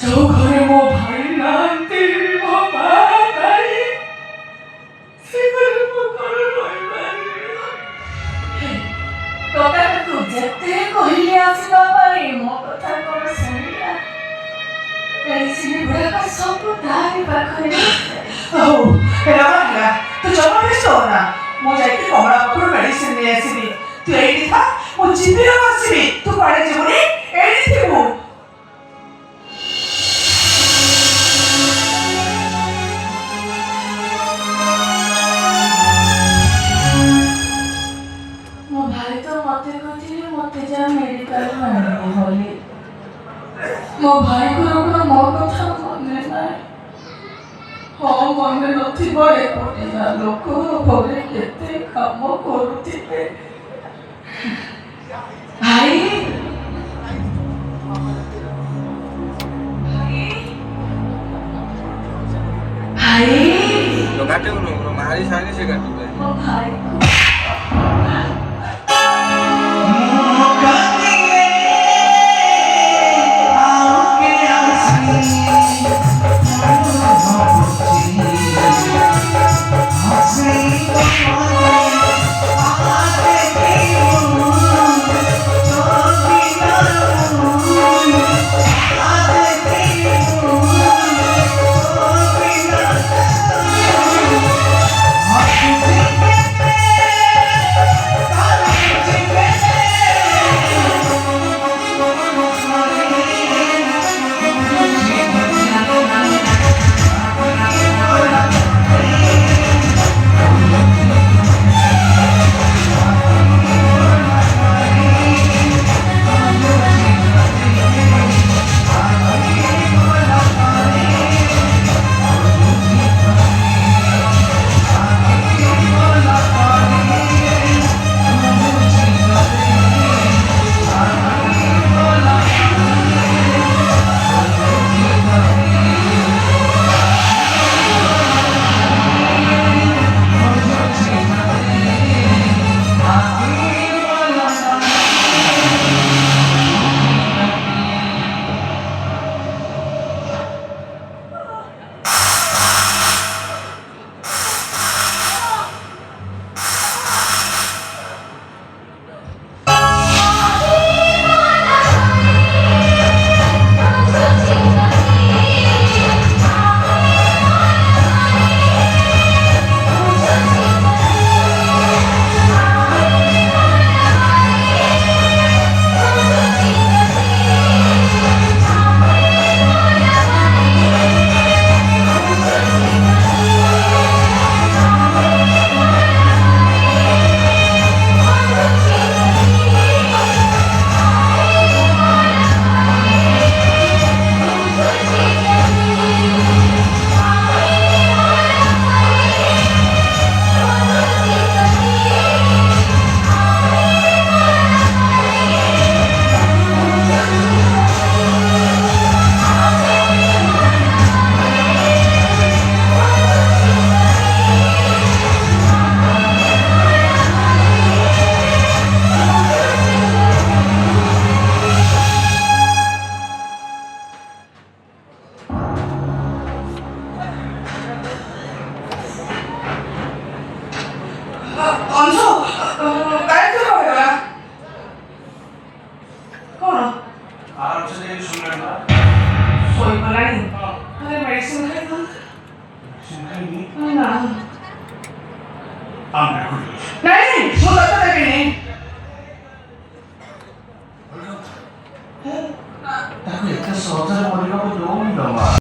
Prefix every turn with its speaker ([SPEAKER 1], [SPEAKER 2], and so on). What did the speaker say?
[SPEAKER 1] जो घरे मो भाई नांती मो भाई से घरे मो घर रहिबानी टोका तू जते कहली आसबा भाई मो कथा कोन सुनिया ऐसी बड़ा का सब तारी पाखरे ओ रामला तू जमा में सोना मो जाके कमला पाखर मेडिसिन ले आसीबी तू एठी था मो जिबिरा आसीबी तू पाड़े जीवनी एठी थिबू मो भाई को मो कथा मने ना हाँ मने नथी बड़े कोटिया लोक घरे केते काम करुथिबे भाई भाई
[SPEAKER 2] तो काटे नो मारी सारी से काटू
[SPEAKER 1] मो भाई नहीं वो तो नहीं
[SPEAKER 3] ताको एका सहजरे मरिବାକୁ ଦଉନି